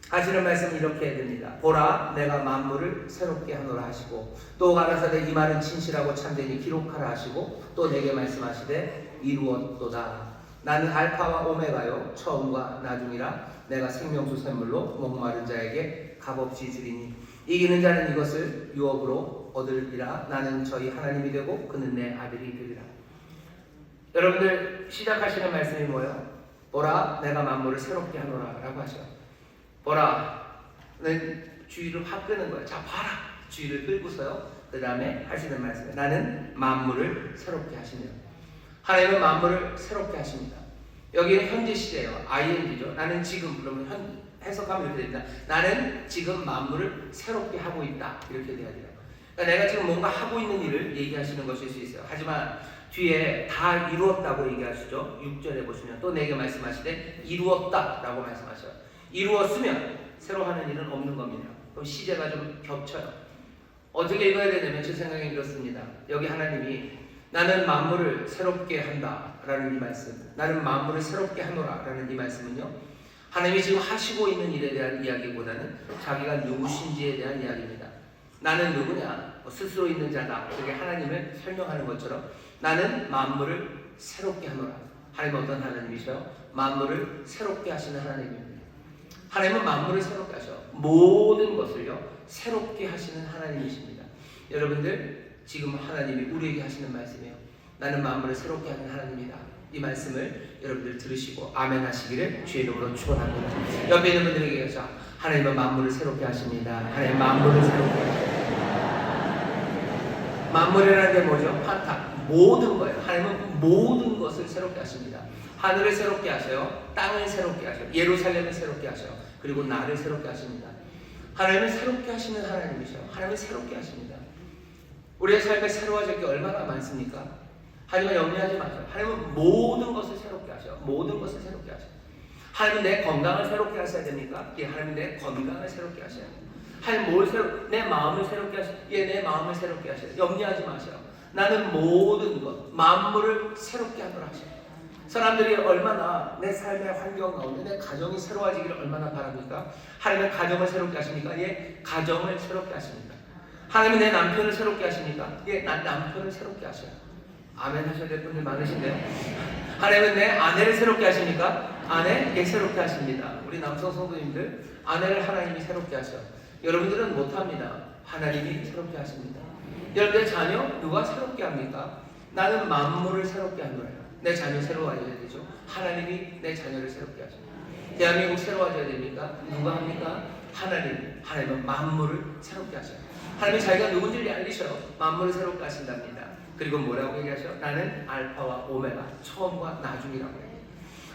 하시는 말씀은 이렇게 됩니다. 보라, 내가 만물을 새롭게 하노라 하시고, 또 가라사대 이 말은 진실하고 참되니 기록하라 하시고, 또 내게 말씀하시되 이루었도다. 나는 알파와 오메가요 처음과 나중이라. 내가 생명수 샘물로 목마른 자에게 값없이 주리니 이기는 자는 이것을 유업으로 얻으리라. 나는 저희 하나님이 되고 그는 내 아들이 되리라. 여러분들 시작하시는 말씀이 뭐예요? 보라, 내가 만물을 새롭게 하노라 라고 하셔요. 보라는 주의를 확 끄는 거예요. 자, 봐라. 주의를 끌고서요. 그 다음에 하시는 말씀이에요. 나는 만물을 새롭게 하시며. 하나님은 만물을 새롭게 하십니다. 여기는 현재 시제예요. ing죠. 나는 지금, 그러면 해석하면 이렇게 됩니다. 나는 지금 만물을 새롭게 하고 있다. 이렇게 돼야 돼요. 그러니까 내가 지금 뭔가 하고 있는 일을 얘기하시는 것일 수 있어요. 하지만 뒤에 다 이루었다고 얘기하시죠. 6절에 보시면 또 내게 말씀하시되 이루었다라고 말씀하셔요. 이루었으면 새로 하는 일은 없는 겁니다. 그럼 시제가 좀 겹쳐요. 어떻게 읽어야 되냐면 제 생각에 이렇습니다. 여기 하나님이 나는 만물을 새롭게 한다라는 이 말씀, 나는 만물을 새롭게 하노라라는 이 말씀은요, 하나님이 지금 하시고 있는 일에 대한 이야기보다는 자기가 누구신지에 대한 이야기입니다. 나는 누구냐? 스스로 있는 자다. 그게 하나님을 설명하는 것처럼 나는 만물을 새롭게 하노라. 하나님은 어떤 하나님이셔요? 만물을 새롭게 하시는 하나님입니다. 하나님은 만물을 새롭게 하셔. 모든 것을요 새롭게 하시는 하나님이십니다. 여러분들 지금 하나님이 우리에게 하시는 말씀이에요. 나는 만물을 새롭게 하는 하나님이다. 이 말씀을 여러분들 들으시고 아멘 하시기를 주의 이름으로 축원합니다. 옆에 있는 분들에게 계셔. 하나님은 만물을 새롭게 하십니다. 하나님 만물을 새롭게 하십니다. 만물이라는 게 뭐죠? 판타. 모든 거예요. 하나님은 모든 것을 새롭게 하십니다. 하늘을 새롭게 하셔요. 땅을 새롭게 하셔요. 예루살렘을 새롭게 하셔요. 그리고 나를 새롭게 하십니다. 하나님은 새롭게 하시는 하나님이셔요. 하나님은 새롭게 하십니다. 우리의 삶에 새로워질 게 얼마나 많습니까? 하지만 염려하지 마세요. 하나님은 모든 것을 새롭게 하셔요. 모든 것을 새롭게 하셔요. 하나님은 내 건강을 새롭게 하셔야 됩니까? 예, 하나님은 내 건강을 새롭게 하셔야 돼요. 하나님 뭘 내 마음을 새롭게 하셔요. 예, 내 마음을 새롭게 하셔요. 염려하지 마세요. 나는 모든 것, 만물을 새롭게 하노라 하셔요. 사람들이 얼마나 내 삶의 환경 가운데 내 가정이 새로워지기를 얼마나 바랍니까? 하나님은 가정을 새롭게 하십니까? 예, 가정을 새롭게 하십니다. 하나님은 내 남편을 새롭게 하십니까? 예, 난 남편을 새롭게 하셔요. 아멘 하셔야 될 분들 많으신데요. 하나님은 내 아내를 새롭게 하십니까? 아내, 예, 새롭게 하십니다. 우리 남성 성도님들, 아내를 하나님이 새롭게 하셔. 여러분들은 못합니다. 하나님이 새롭게 하십니다. 여러분의 자녀 누가 새롭게 합니까? 나는 만물을 새롭게 하노라. 내 자녀 새로워져야 되죠. 하나님이 내 자녀를 새롭게 하십니다. 대한민국 새로워져야 됩니까? 누가 합니까? 하나님은 만물을 새롭게 하셔요. 하나님이 자기가 누군지를 알리셔요. 만물을 새롭게 하신답니다. 그리고 뭐라고 얘기하셔요? 나는 알파와 오메가, 처음과 나중이라고 해요.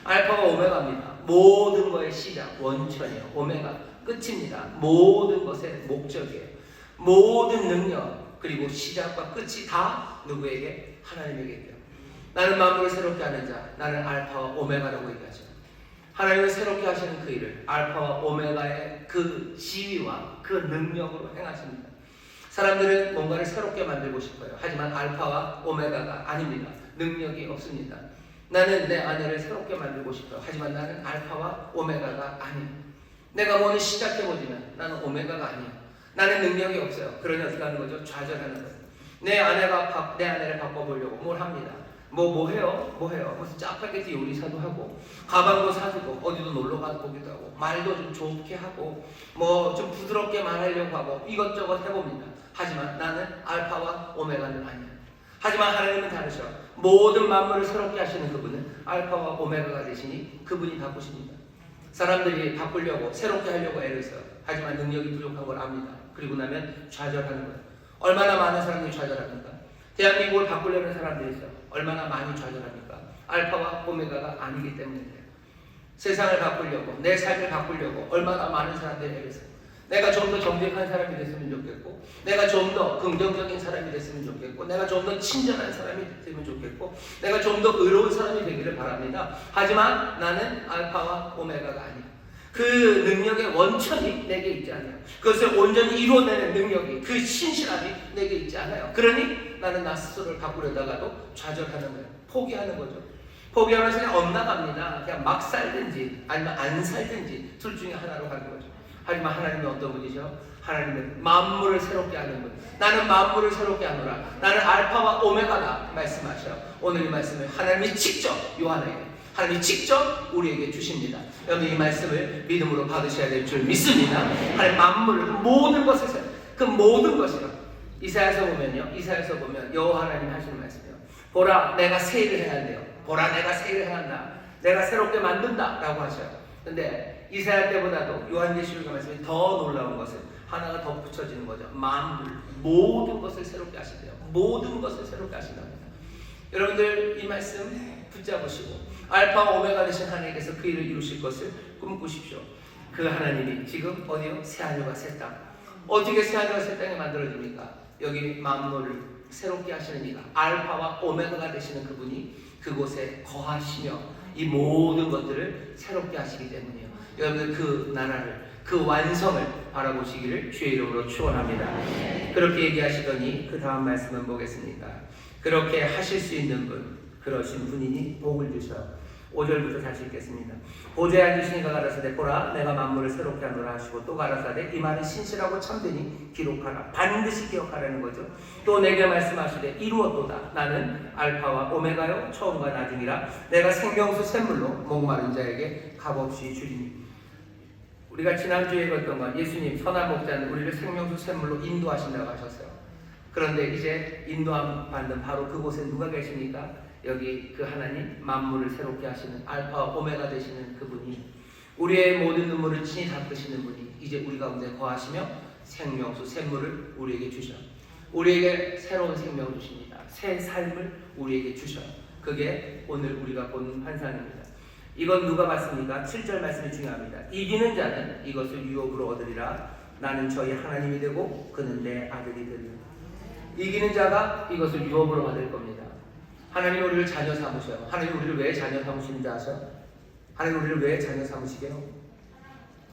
알파와 오메가입니다. 모든 것의 시작, 원천이에요. 오메가, 끝입니다. 모든 것의 목적이에요. 모든 능력, 그리고 시작과 끝이 다 누구에게? 하나님에게 있대요. 나는 만물을 새롭게 하는 자, 나는 알파와 오메가라고 얘기하죠. 하나님을 새롭게 하시는 그 일을 알파와 오메가의 그 지위와 그 능력으로 행하십니다. 사람들은 뭔가를 새롭게 만들고 싶어요. 하지만 알파와 오메가가 아닙니다. 능력이 없습니다. 나는 내 아내를 새롭게 만들고 싶어요. 하지만 나는 알파와 오메가가 아니에요. 내가 뭐를 시작해보지만 나는 오메가가 아니에요. 나는 능력이 없어요. 그러니 어떻게 하는 거죠? 좌절하는 거예요. 내 아내를 바꿔보려고 뭘 합니다. 뭐 해요? 무슨 짜파게티 요리사도 하고, 가방도 사주고, 어디도 놀러 가보기도 하고, 말도 좀 좋게 하고, 뭐 좀 부드럽게 말하려고 하고, 이것저것 해봅니다. 하지만 나는 알파와 오메가는 아니야. 하지만 하나님은 다르셔. 모든 만물을 새롭게 하시는 그분은 알파와 오메가가 되시니 그분이 바꾸십니다. 사람들이 바꾸려고, 새롭게 하려고 애를 써요. 하지만 능력이 부족한 걸 압니다. 그리고 나면 좌절하는 거예요. 얼마나 많은 사람들이 좌절합니까? 대한민국을 바꾸려는 사람들이 있어요. 얼마나 많이 좌절합니까? 알파와 오메가가 아니기 때문인데요. 세상을 바꾸려고, 내 삶을 바꾸려고 얼마나 많은 사람들이 애를 써요. 내가 좀 더 정직한 사람이 됐으면 좋겠고, 내가 좀 더 긍정적인 사람이 됐으면 좋겠고, 내가 좀 더 친절한 사람이 됐으면 좋겠고, 내가 좀 더 의로운 사람이 되기를 바랍니다. 하지만 나는 알파와 오메가가 아니야. 그 능력의 원천이 내게 있지 않아요. 그것을 온전히 이루어내는 능력이, 그 신실함이 내게 있지 않아요. 그러니 나는 나 스스로를 바꾸려다가도 좌절하는 거예요. 포기하는 거죠. 포기하면서 그냥 엇나갑니다. 그냥 막 살든지 아니면 안 살든지 둘 중에 하나로 가는 거죠. 하지만 하나님은 어떤 분이죠? 하나님은 만물을 새롭게 하는 분. 나는 만물을 새롭게 하노라. 나는 알파와 오메가다 말씀하셔요. 오늘 이 말씀을 하나님이 직접 요한에게, 하나님이 직접 우리에게 주십니다. 여러분 이 말씀을 믿음으로 받으셔야 될 줄 믿습니다. 하나님 만물을, 모든 것을, 그 모든 것이요. 이사야서 보면 여호와 하나님 하시는 말씀이에요. 보라 내가 새 일을 해야 한대요. 보라 내가 새 일을 해야 한다. 내가 새롭게 만든다 라고 하셔요. 근데 이사야 때보다도 요한계시록의 말씀이 더 놀라운 것은 하나가 덧붙여지는 거죠. 만물, 모든 것을 새롭게 하신대요. 모든 것을 새롭게 하신답니다. 여러분들 이 말씀 붙잡으시고 알파 오메가 되신 하나님께서 그 일을 이루실 것을 꿈꾸십시오. 그 하나님이 지금 어디요? 새하늘과 새 땅. 어떻게 새하늘과 새 땅이 만들어집니까? 여기 만물을 새롭게 하시는 이가 알파와 오메가가 되시는 그분이 그곳에 거하시며 이 모든 것들을 새롭게 하시기 때문이에요. 여러분들 그 나라를, 그 완성을 바라보시기를 주의 이름으로 축원합니다. 그렇게 얘기하시더니 그 다음 말씀은 보겠습니다. 그렇게 하실 수 있는 분, 그러신 분이니 복을 주셔. 5절부터 다시 읽겠습니다. 보좌에 앉으신 이가 가라사대 보라 내가 만물을 새롭게 하노라 하시고 또 가라사대 이 말은 신실하고 참되니 기록하라. 반드시 기억하라는 거죠. 또 내게 말씀하시되 이루었도다. 나는 알파와 오메가요 처음과 나중이라. 내가 생명수 샘물로 목마른 자에게 값없이 주리니. 우리가 지난주에 읽었던 건 예수님 선한 목자는 우리를 생명수 샘물로 인도하신다고 하셨어요. 그런데 이제 인도함 받는 바로 그곳에 누가 계십니까? 여기 그 하나님 만물을 새롭게 하시는 알파와 오메가 되시는 그분이 우리의 모든 눈물을 친히 닦으시는 분이 이제 우리 가운데 거하시며 생명수 샘물을 우리에게 주셔. 우리에게 새로운 생명을 주십니다. 새 삶을 우리에게 주셔. 그게 오늘 우리가 본 환상입니다. 이건 누가 봤습니까? 7절 말씀이 중요합니다. 이기는 자는 이것을 유업으로 얻으리라. 나는 저희 하나님이 되고 그는 내 아들이 되리라. 이기는 자가 이것을 유업으로 받을 겁니다. 하나님 우리를 자녀 삼으셔요. 하나님 우리를 왜 자녀 삼으시는지 아셔요? 하나님 우리를 왜 자녀 삼으시게요?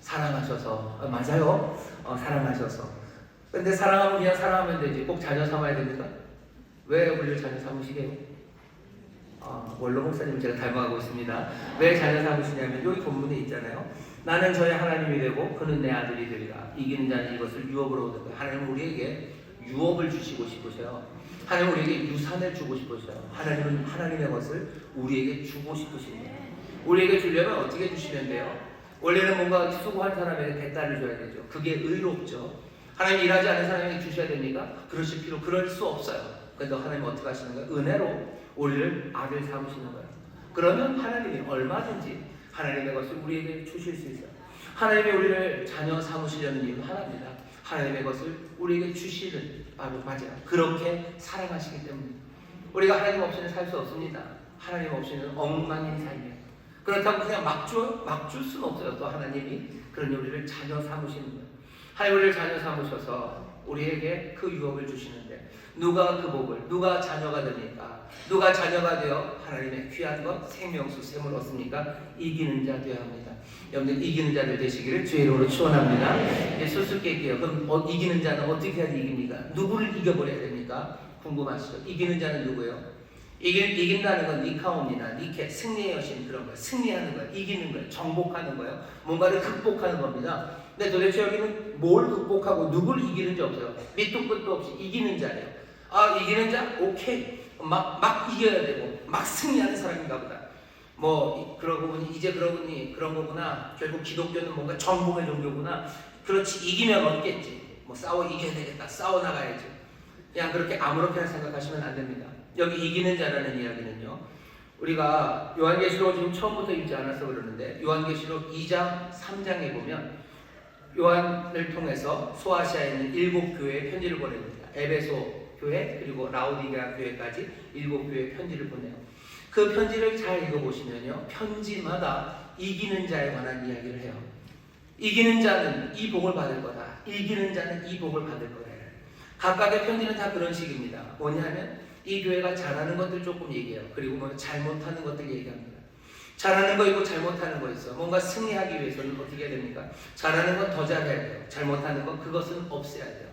사랑하셔서. 맞아요. 사랑하셔서. 근데 사랑하면 그냥 사랑하면 되지 꼭 자녀 삼아야 됩니까? 왜 우리를 자녀 삼으시게요? 원로 목사님 제가 닮아가고 있습니다. 왜 자녀 삼으시냐면 여기 본문에 있잖아요. 나는 저의 하나님이 되고 그는 내 아들이 되리라. 이기는 자는 이것을 유업으로 얻을 거예요. 하나님 우리에게 유업을 주시고 싶으세요. 하나님 우리에게 유산을 주고 싶으셔요. 하나님은 하나님의 것을 우리에게 주고 싶으십니다. 우리에게 주려면 어떻게 주시면 돼요? 원래는 뭔가 수고한 사람에게 대가를 줘야 되죠. 그게 의롭죠. 하나님 일하지 않은 사람에게 주셔야 됩니까? 그럴 수 없어요. 그런데 하나님은 어떻게 하시는 거예요? 은혜로 우리를 아들 삼으시는 거예요. 그러면 하나님이 얼마든지 하나님의 것을 우리에게 주실 수 있어요. 하나님이 우리를 자녀 삼으시려는 이유는 하나입니다. 하나님의 것을 우리에게 주시는 바로 맞아요. 그렇게 사랑하시기 때문에 우리가 하나님 없이는 살 수 없습니다. 하나님 없이는 엉망인 삶이에요. 그렇다고 그냥 막 줄 수는 없어요. 또 하나님이 그러니 우리를 자녀 삼으시는 거예요. 하나님 우리를 자녀 삼으셔서 우리에게 그 유업을 주시는데 누가 그 복을, 누가 자녀가 됩니까? 누가 자녀가 되어 하나님의 귀한 것 생명수 샘을 얻습니까? 이기는 자 되어야 합니다. 여러분들 이기는 자들 되시기를 주의 이름으로 축원합니다. 수수께끼예요. 그럼 이기는 자는 어떻게 해야지 이깁니까? 누구를 이겨버려야 됩니까? 궁금하시죠? 이기는 자는 누구예요? 이긴다는 건 니카오입니다. 니케, 승리의 여신 그런 거예요. 승리하는 거예요. 이기는 거예요. 정복하는 거예요. 뭔가를 극복하는 겁니다. 근데 도대체 여기는 뭘 극복하고 누구를 이기는지 없어요. 밑도 끝도 없이 이기는 자예요. 이기는 자? 오케이. 막 이겨야 되고 막 승리하는 사람인가 보다. 그러고 보니 그런 거구나. 결국 기독교는 뭔가 정복의 종교구나. 그렇지 이기면 얻겠지. 싸워 이겨야 되겠다. 싸워 나가야지. 그냥 그렇게 아무렇게나 생각하시면 안 됩니다. 여기 이기는 자라는 이야기는요. 우리가 요한계시록 지금 처음부터 읽지 않아서 그러는데 요한계시록 2장 3장에 보면 요한을 통해서 소아시아에 있는 7교회에 편지를 보냅니다. 에베소 교회 그리고 라오디게아 교회까지 7교회에 편지를 보내요. 그 편지를 잘 읽어보시면요. 편지마다 이기는 자에 관한 이야기를 해요. 이기는 자는 이 복을 받을 거다. 이기는 자는 이 복을 받을 거다. 각각의 편지는 다 그런 식입니다. 뭐냐면 이 교회가 잘하는 것들 조금 얘기해요. 그리고 잘못하는 것들 얘기합니다. 잘하는 거 있고 잘못하는 거 있어. 뭔가 승리하기 위해서는 어떻게 해야 됩니까? 잘하는 건 더 잘해야 돼요. 잘못하는 건 그것은 없애야 돼요.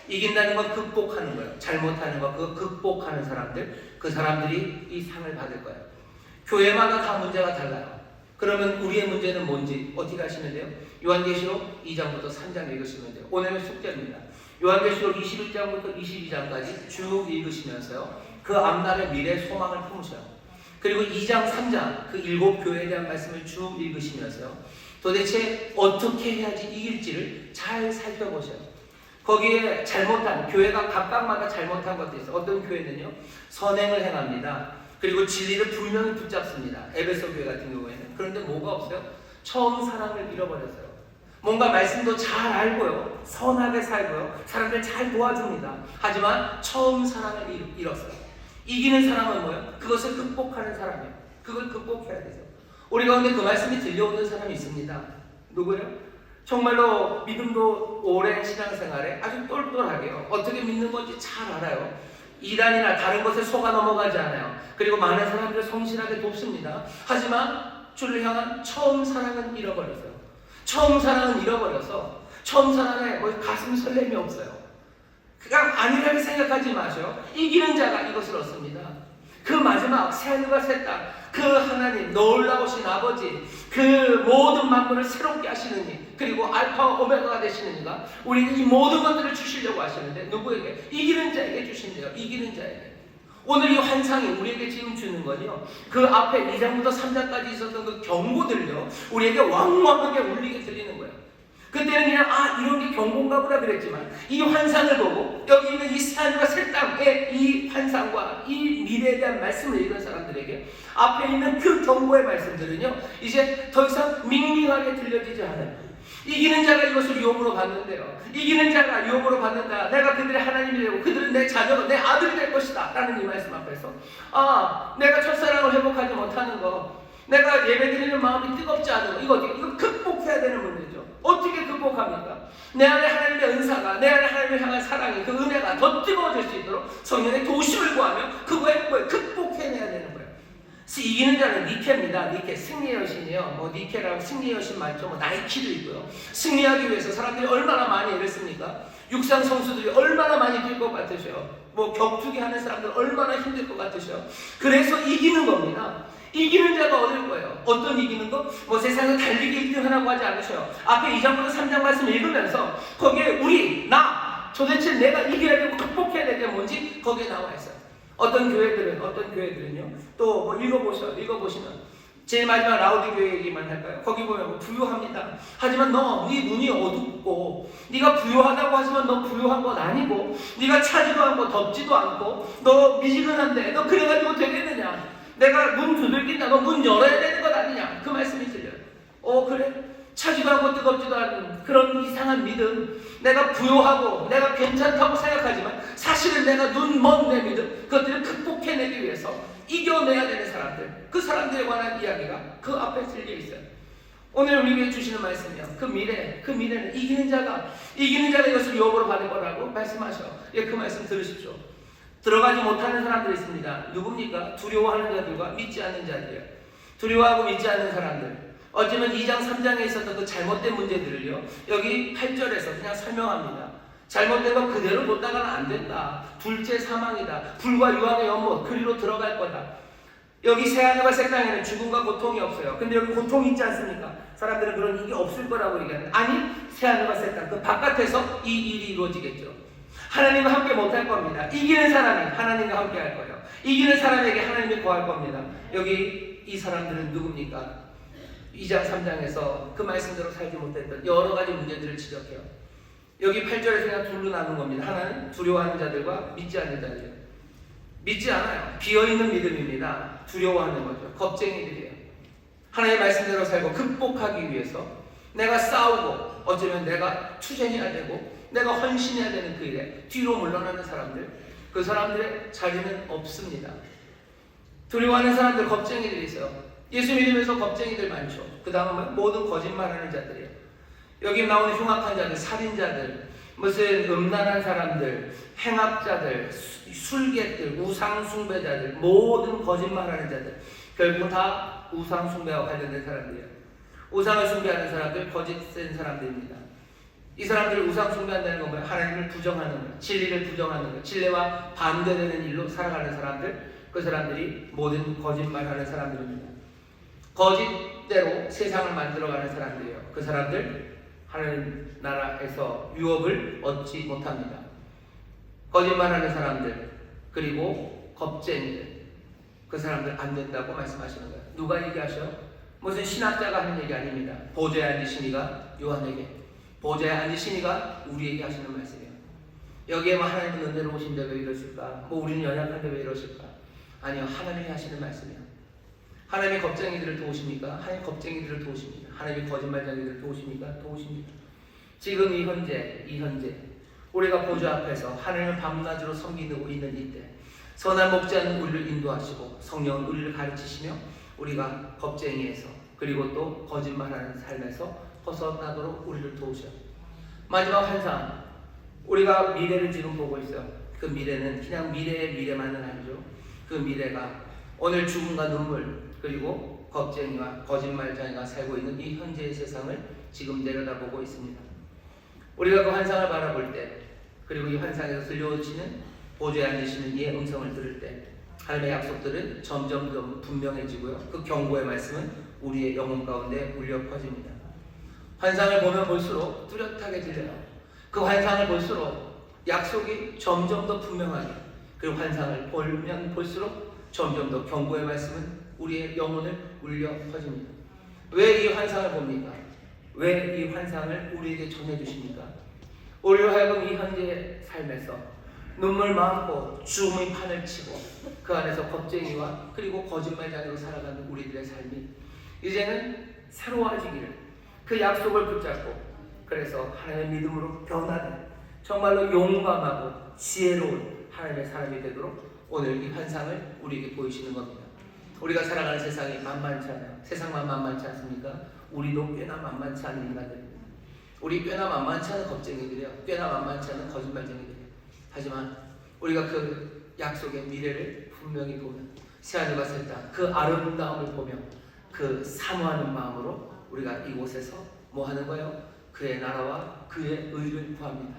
이긴다는 건 극복하는 거예요. 잘못하는 거 그거 극복하는 사람들, 그 사람들이 이 상을 받을 거예요. 교회마다 다 문제가 달라요. 그러면 우리의 문제는 뭔지 어떻게 하시면 돼요? 요한계시록 2장부터 3장 읽으시면 돼요. 오늘은 숙제입니다. 요한계시록 21장부터 22장까지 쭉 읽으시면서요. 그 앞날의 미래 소망을 품으셔요. 그리고 2장, 3장 그 7교회에 대한 말씀을 쭉 읽으시면서요. 도대체 어떻게 해야지 이길지를 잘 살펴보셔요. 거기에 잘못한, 교회가 각각마다 잘못한 것도 있어요. 어떤 교회는요. 선행을 행합니다. 그리고 진리를 분명히 붙잡습니다. 에베소 교회 같은 경우에는. 그런데 뭐가 없어요? 처음 사랑을 잃어버렸어요. 뭔가 말씀도 잘 알고요. 선하게 살고요. 사람들 잘 도와줍니다. 하지만 처음 사랑을 잃었어요. 이기는 사람은 뭐예요? 그것을 극복하는 사람이에요. 그걸 극복해야 되죠. 우리 가운데 그 말씀이 들려오는 사람이 있습니다. 누구예요? 정말로 믿음도 오랜 신앙생활에 아주 똘똘하게요. 어떻게 믿는 건지 잘 알아요. 이단이나 다른 것에 속아 넘어가지 않아요. 그리고 많은 사람들을 성실하게 돕습니다. 하지만 주를 향한 처음 사랑은 잃어버렸어요. 처음 사랑은 잃어버려서 처음 사랑에 가슴 설렘이 없어요. 그냥 안일하게 생각하지 마셔요. 이기는 자가 이것을 얻습니다. 그 마지막 새하늘과 새 땅, 그 하나님 놀라우신 아버지, 그 모든 만물을 새롭게 하시는 이, 그리고 알파와 오메가가 되시는 이가 우리에게 이 모든 것들을 주시려고 하시는데 누구에게? 이기는 자에게 주신대요. 이기는 자에게. 오늘 이 환상이 우리에게 지금 주는 건요, 그 앞에 2장부터 3장까지 있었던 그 경고들요, 우리에게 왕왕하게 울리게 들리는 거예요. 그때는 그냥 이런 게 경고인가 보다 그랬지만 이 환상을 보고 여기 있는 이 새하늘과 새 땅의 이 환상과 이 미래에 대한 말씀을 읽은 사람들에게 앞에 있는 그 경고의 말씀들은요, 이제 더 이상 밍밍하게 들려지지 않아요. 이기는 자가 이것을 유업으로 받는데요. 이기는 자가 유업으로 받는다. 내가 그들의 하나님이 되고 그들은 내 자녀가 내 아들이 될 것이다 라는 이 말씀 앞에서 내가 첫사랑을 회복하지 못하는 거, 내가 예배드리는 마음이 뜨겁지 않은 거, 이거 극복해야 되는 문제죠. 어떻게 극복합니까? 내 안에 하나님의 은사가, 내 안에 하나님을 향한 사랑이, 그 은혜가 더 뜨거워질 수 있도록 성령의 도심을 구하며 그거에 극복해내야 되는 거예요. 이기는 자는 니케입니다. 니케, 승리의 여신이요. 니케라고 승리의 여신 맞죠? 나이키도 있고요. 승리하기 위해서 사람들이 얼마나 많이 애를 씁니까? 육상 선수들이 얼마나 많이 뛸 것 같으셔요? 격투기 하는 사람들 얼마나 힘들 것 같으셔요? 그래서 이기는 겁니다. 이기는 자가 얻을 거예요. 어떤 이기는 거? 세상에서 달리기 1등 하라고 하지 않으셔요. 앞에 2장부터 3장 말씀 읽으면서 거기에 나 도대체 내가 이겨야 되고 극복해야 될 게 뭔지 거기에 나와 있어요. 어떤 교회들은요 또 읽어보시면 제일 마지막 라우디 교회 얘기만 할까요? 거기 보면 부유합니다. 하지만 네 눈이 어둡고, 네가 부유하다고 하지만 너 부유한 건 아니고, 네가 차지도 않고 덥지도 않고, 너 미지근한데 너 그래가지고 되겠느냐? 내가 문 두들긴다, 너 문 열어야 되는 것 아니냐? 그 말씀이 들려요. 그래? 차지도 않고 뜨겁지도 않은 그런 이상한 믿음, 내가 부유하고 내가 괜찮다고 생각하지만 사실은 내가 눈 먼 내 믿음, 그것들을 극복해내기 위해서 이겨내야 되는 사람들, 그 사람들에 관한 이야기가 그 앞에 들려 있어요. 오늘 우리에게 주시는 말씀이요, 그 미래는 이기는 자가 이것을 유업으로 받을 거라고 말씀하셔. 그 말씀 들으십시오. 들어가지 못하는 사람들이 있습니다. 누굽니까? 두려워하는 자들과 믿지 않는 자들이에요. 두려워하고 믿지 않는 사람들. 어쩌면 2장 3장에 있었던 그 잘못된 문제들을요, 여기 8절에서 그냥 설명합니다. 잘못된 거 그대로 뒀다가는 안 된다. 둘째 사망이다. 불과 유황의 연못, 그리로 들어갈 거다. 여기 새하늘과 새 땅에는 죽음과 고통이 없어요. 근데 여기 고통이 있지 않습니까? 사람들은 그런 일이 없을 거라고 얘기하는데, 아니, 새하늘과 새 땅, 그 바깥에서 이 일이 이루어지겠죠. 하나님과 함께 못할 겁니다. 이기는 사람이 하나님과 함께 할 거예요. 이기는 사람에게 하나님이 구할 겁니다. 여기 이 사람들은 누굽니까? 2장 3장에서 그 말씀대로 살지 못했던 여러 가지 문제들을 지적해요. 여기 8절에서 그냥 둘로 나눈 겁니다. 하나는 두려워하는 자들과 믿지 않는 자들이에요. 믿지 않아요. 비어있는 믿음입니다. 두려워하는 거죠. 겁쟁이들이에요. 하나님의 말씀대로 살고 극복하기 위해서 내가 싸우고, 어쩌면 내가 투쟁해야 되고 내가 헌신해야 되는 그 일에 뒤로 물러나는 사람들, 그 사람들의 자리는 없습니다. 두려워하는 사람들, 겁쟁이들이 있어요. 예수 믿으면서 겁쟁이들 많죠. 그 다음은 모든 거짓말하는 자들이에요. 여기 나오는 흉악한 자들, 살인자들, 무슨 음란한 사람들, 행악자들, 술객들, 우상숭배자들, 모든 거짓말하는 자들, 결국 다 우상숭배와 관련된 사람들이에요. 우상을 숭배하는 사람들, 거짓된 사람들입니다. 이 사람들을 우상숭배한다는 건 뭐예요? 하나님을 부정하는 거예요. 진리를 부정하는 거예요. 진리와 반대되는 일로 살아가는 사람들, 그 사람들이 모든 거짓말하는 사람들입니다. 거짓대로 세상을 만들어가는 사람들이에요. 그 사람들 하나님 나라에서 유업을 얻지 못합니다. 거짓말하는 사람들, 그리고 겁쟁이들, 그 사람들 안 된다고 말씀하시는 거예요. 누가 얘기하셔? 무슨 신학자가 하는 얘기 아닙니다. 보좌에 앉으신 이가 요한에게, 보좌에 앉으신 이가 우리에게 하시는 말씀이에요. 여기에 하나님은 은혜로우신데 왜 이러실까? 우리는 연약한데 왜 이러실까? 아니요, 하나님이 하시는 말씀이에요. 하나님의 겁쟁이들을 도우십니까? 하나님의 겁쟁이들을 도우십니다. 하나님의 거짓말쟁이들을 도우십니까? 도우십니다. 지금 이 현재 우리가 보좌 앞에서 하나님을 밤낮으로 섬기고 있는 이때 선한 목자는 우리를 인도하시고 성령은 우리를 가르치시며 우리가 겁쟁이에서 그리고 또 거짓말하는 삶에서 벗어나도록 우리를 도우셔. 마지막 환상, 우리가 미래를 지금 보고 있어요. 그 미래는 그냥 미래의 미래만은 아니죠. 그 미래가 오늘 죽음과 눈물 그리고 겁쟁이와 거짓말쟁이가 살고 있는 이 현재의 세상을 지금 내려다보고 있습니다. 우리가 그 환상을 바라볼 때 그리고 이 환상에서 들려오시는 보좌에 앉으시는 이의 음성을 들을 때 하나님의 약속들은 점점 더 분명해지고요. 그 경고의 말씀은 우리의 영혼 가운데 울려 퍼집니다. 환상을 보면 볼수록 뚜렷하게 들려요. 그 환상을 볼수록 약속이 점점 더 분명하게, 그리고 환상을 보면 볼수록 점점 더 경고의 말씀은 우리의 영혼을 울려 퍼집니다. 왜 이 환상을 봅니까? 왜 이 환상을 우리에게 전해주십니까? 우리로 하여금 이 현재의 삶에서 눈물 많고 죽음의 판을 치고 그 안에서 겁쟁이와 그리고 거짓말쟁이로 살아가는 우리들의 삶이 이제는 새로워지기를, 그 약속을 붙잡고 그래서 하나님의 믿음으로 변화된 정말로 용감하고 지혜로운 하나님의 사람이 되도록 오늘 이 환상을 우리에게 보이시는 겁니다. 우리가 살아가는 세상이 만만치 않아요. 세상만 만만치 않습니까? 우리도 꽤나 만만치 않은 인간들입니다. 우리 꽤나 만만치 않은 겁쟁이들이요, 꽤나 만만치 않은 거짓말쟁이들이요. 하지만 우리가 그 약속의 미래를 분명히 보면 새하늘과 새 땅 그 아름다움을 보며 그 사모하는 마음으로 우리가 이곳에서 뭐 하는 거예요? 그의 나라와 그의 의를 구합니다.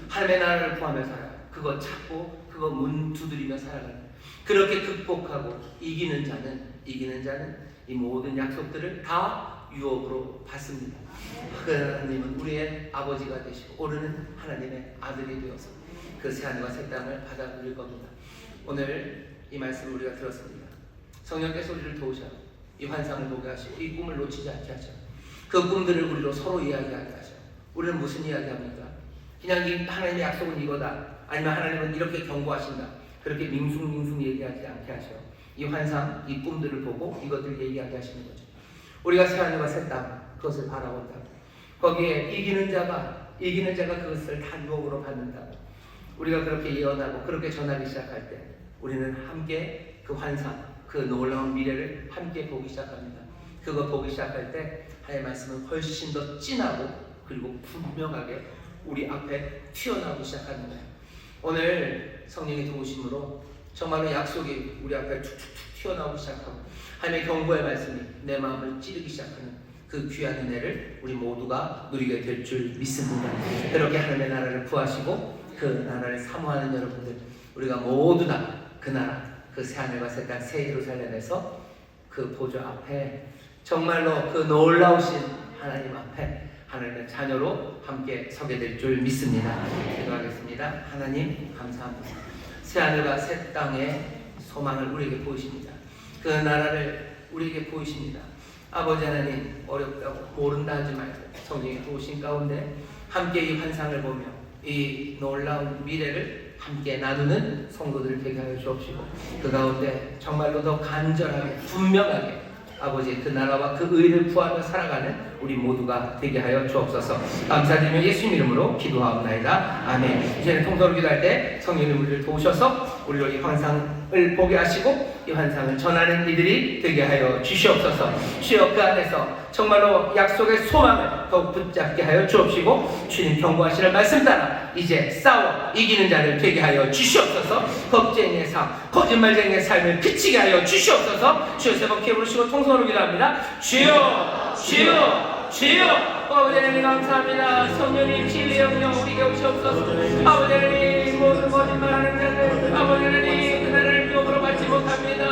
하나님의 나라를 구하며 살아요. 그거 찾고 그거 문 두드리며 살아가는, 그렇게 극복하고 이기는 자는 이 모든 약속들을 다 유업으로 받습니다. 그 하나님은 우리의 아버지가 되시고 오르는 하나님의 아들이 되어서 그 새하늘과 새 땅을 받아 누릴 겁니다. 오늘 이 말씀을 우리가 들었습니다. 성령께서 우리를 도우셔 이 환상을 보게 하시고 이 꿈을 놓치지 않게 하셔. 그 꿈들을 우리로 서로 이야기하게 하셔. 우리는 무슨 이야기합니까? 그냥 이 하나님의 약속은 이거다, 아니면 하나님은 이렇게 경고하신다, 그렇게 밍숭밍숭 얘기하지 않게 하셔. 이 환상, 이 꿈들을 보고 이것들 얘기하게 하시는 거죠. 우리가 새하늘과 새 땅 그것을 바라본다. 거기에 이기는 자가 그것을 다 유혹으로 받는다. 우리가 그렇게 예언하고 그렇게 전하기 시작할 때 우리는 함께 그 환상, 그 놀라운 미래를 함께 보기 시작합니다. 그거 보기 시작할 때 하나님의 말씀은 훨씬 더 진하고 그리고 분명하게 우리 앞에 튀어나오기 시작하는 거예요. 오늘 성령의 도우심으로 정말로 약속이 우리 앞에 툭툭툭 튀어나오기 시작하고 하나님의 경고의 말씀이 내 마음을 찌르기 시작하는 그 귀한 은혜를 우리 모두가 누리게 될 줄 믿습니다. 그렇게 하나님의 나라를 구하시고 그 나라를 사모하는 여러분들, 우리가 모두 다 그 나라, 그 새하늘과 새 땅, 새 예루살렘에서 그 보좌 앞에 정말로 그 놀라우신 하나님 앞에 하나님의 자녀로 함께 서게 될 줄 믿습니다. 기도하겠습니다. 하나님 감사합니다. 새하늘과 새 땅의 소망을 우리에게 보이십니다. 그 나라를 우리에게 보이십니다. 아버지 하나님, 어렵다고 모른다 하지 말고 성령의 도우심 가운데 함께 이 환상을 보며 이 놀라운 미래를 함께 나누는 성도들을 되게 하여 주옵시고 그 가운데 정말로 더 간절하게 분명하게 아버지 그 나라와 그 의를 구하며 살아가는 우리 모두가 되게 하여 주옵소서. 감사드리며 예수님 이름으로 기도하옵나이다. 아멘. 이제는 통성으로 기도할 때 성령님 우리를 도우셔서 우리로 이 환상을 보게 하시고 이 환상을 전하는 이들이 되게 하여 주시옵소서. 주여 그 안에서 정말로 약속의 소망을 더욱 붙잡게 하여 주옵시고 주님 경고하시는 말씀 따라 이제 싸워 이기는 자를 되게 하여 주시옵소서. 겁쟁이의 삶, 거짓말쟁이의 삶을 그치게 하여 주시옵소서. 주여 세 번 기회 부르시고 통성으로 기도합니다. 주여 주여 주여. 아버지 하나님 감사합니다. 성령님 진리의 영영 우리에게 오시옵소서. 아버지 하나님 모든 거짓말하는 자들 아버지 하나님 그날을 유혹으로 받지 못합니다.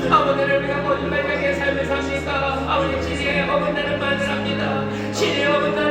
아버지 하나님 우리가 거짓말쟁이의 삶을 삽니까? 아버지 진리의 어긋나는 말을 합니다. 진리의 어긋나는